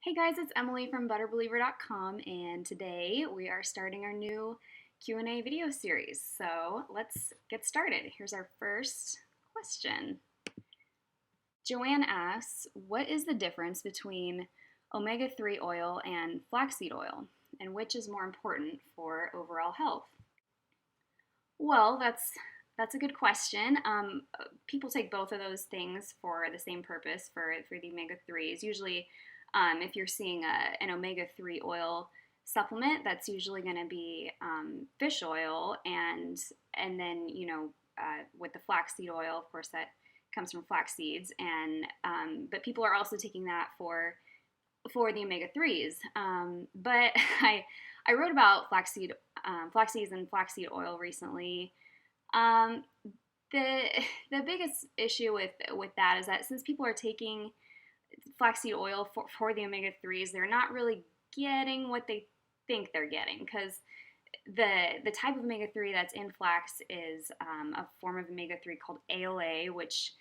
Hey guys, it's Emily from butterbeliever.com, and today we are starting our new Q&A video series. So let's get started. Here's our first question. Joanne asks, what is the difference between omega-3 oil and flaxseed oil, and which is more important for overall health? Well, that's a good question. People take both of those things for the same purpose for the omega 3s. Usually, if you're seeing an omega 3 oil supplement, that's usually going to be fish oil, and then with the flaxseed oil, of course, that comes from flax seeds, and but people are also taking that for the omega 3s. But I wrote about flax seeds and flaxseed oil recently. Um, the the biggest issue with that is that since people are taking flaxseed oil for the omega 3s, they're not really getting what they think they're getting, because the type of omega 3 that's in flax is a form of omega 3 called ALA, which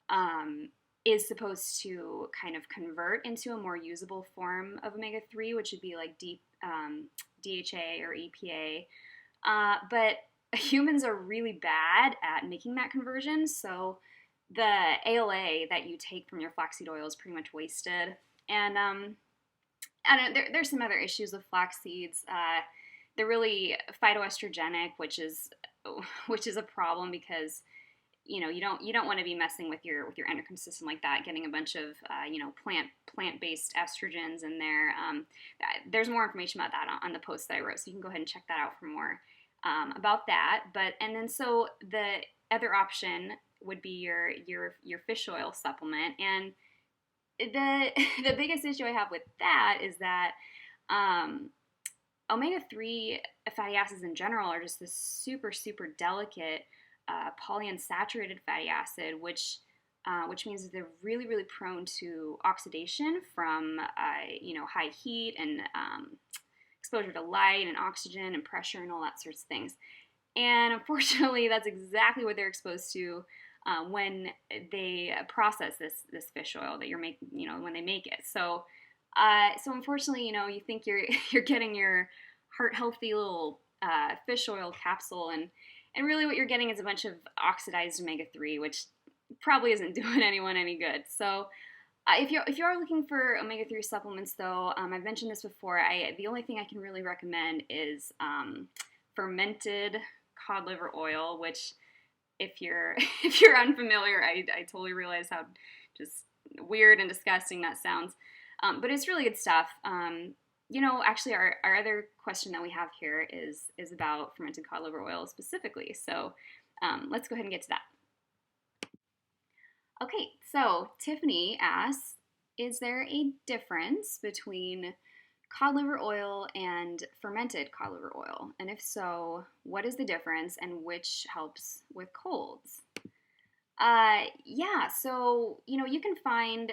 um, is supposed to kind of convert into a more usable form of omega 3, which would be like DHA or EPA. But humans are really bad at making that conversion, so the ALA that you take from your flaxseed oil is pretty much wasted. And I don't know, there's some other issues with flax seeds. They're really phytoestrogenic, which is a problem because you don't want to be messing with your endocrine system like that, getting a bunch of plant-based estrogens in there. There's more information about that on the post that I wrote, so you can go ahead and check that out for more about that. And then so the other option would be your fish oil supplement, and the biggest issue I have with that is that omega-3 fatty acids in general are just this super delicate polyunsaturated fatty acid, which means that they're really prone to oxidation from high heat and exposure to light and oxygen and pressure and all that sorts of things. And unfortunately, that's exactly what they're exposed to when they process this fish oil that you're making, when they make it. So unfortunately, you think you're getting your heart healthy little fish oil capsule, and really what you're getting is a bunch of oxidized omega-3, which probably isn't doing anyone any good. So if you are looking for omega-3 supplements, though, I've mentioned this before. The only thing I can really recommend is fermented cod liver oil, which if you're unfamiliar, I totally realize how just weird and disgusting that sounds. But it's really good stuff. Actually, our other question that we have here is about fermented cod liver oil specifically. So let's go ahead and get to that. Okay, so Tiffany asks, is there a difference between cod liver oil and fermented cod liver oil? And if so, what is the difference and which helps with colds? Yeah, so, you can find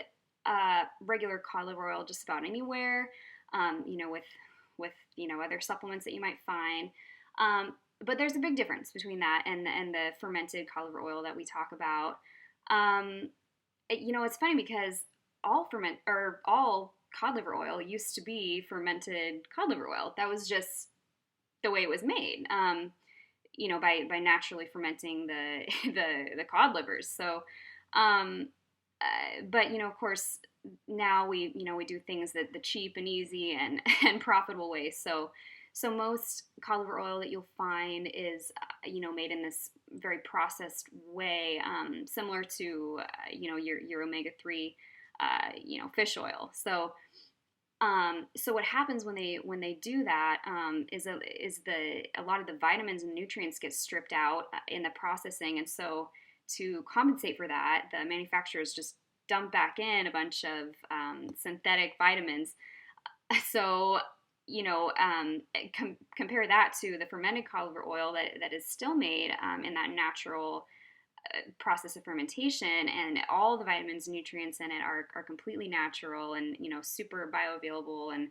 regular cod liver oil just about anywhere, with other supplements that you might find. But there's a big difference between that and the fermented cod liver oil that we talk about. It's funny because all cod liver oil used to be fermented cod liver oil. That was just the way it was made. By naturally fermenting the cod livers. So, but of course, now we do things the cheap and easy and and profitable way. So most cod liver oil that you'll find is made in this very processed way, similar to your omega-3 fish oil. So what happens when they do that is a lot of the vitamins and nutrients get stripped out in the processing, and so to compensate for that, the manufacturers just dump back in a bunch of synthetic vitamins. So compare that to the fermented cod liver oil that is still made in that natural process of fermentation, and all the vitamins and nutrients in it are completely natural and super bioavailable, and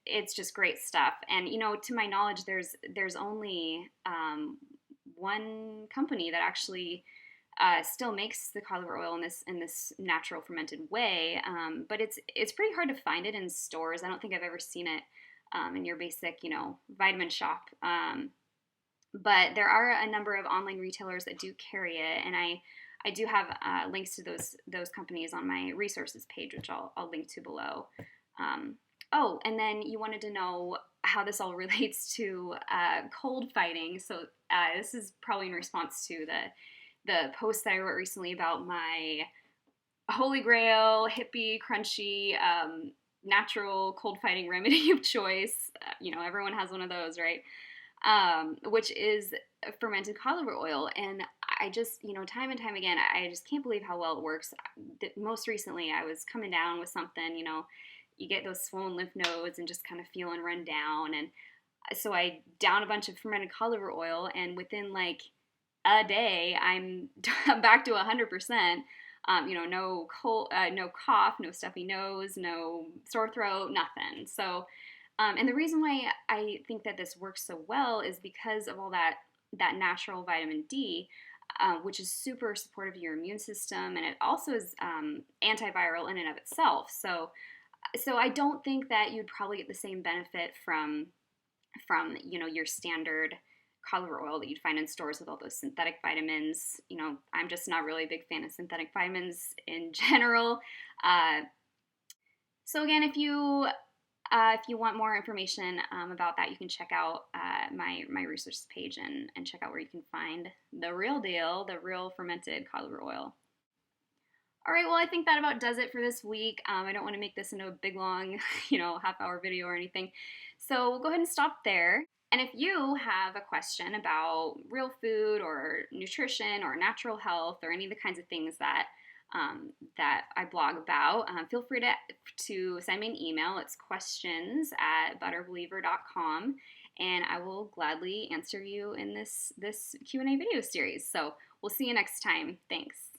it's just great stuff. And to my knowledge, there's only one company that actually still makes the cod liver oil in this natural fermented way, but it's pretty hard to find it in stores. I don't think I've ever seen it in your basic, vitamin shop. But there are a number of online retailers that do carry it, and I do have links to those companies on my resources page, which I'll link to below. Oh, and then you wanted to know how this all relates to cold fighting. So this is probably in response to the post that I wrote recently about my holy grail, hippie, crunchy, natural cold fighting remedy of choice. Everyone has one of those, right? Which is fermented cod liver oil. And I just, time and time again, I just can't believe how well it works. Most recently, I was coming down with something, you get those swollen lymph nodes and just kind of feeling run down. And so I downed a bunch of fermented cod liver oil, and within like a day, I'm back to 100%. No cold, no cough, no stuffy nose, no sore throat, nothing. So, and the reason why I think that this works so well is because of all that natural vitamin D, which is super supportive of your immune system, and it also is antiviral in and of itself. So I don't think that you'd probably get the same benefit from your standard cod liver oil that you'd find in stores with all those synthetic vitamins. I'm just not really a big fan of synthetic vitamins in general. So again, if you want more information about that, you can check out my resources page and check out where you can find the real deal, the real fermented cod liver oil. All right, well, I think that about does it for this week. I don't want to make this into a big, long, half-hour video or anything. So we'll go ahead and stop there. And if you have a question about real food or nutrition or natural health or any of the kinds of things that I blog about, feel free to send me an email. It's questions@butterbeliever.com, and I will gladly answer you in this Q&A video series. So we'll see you next time. Thanks.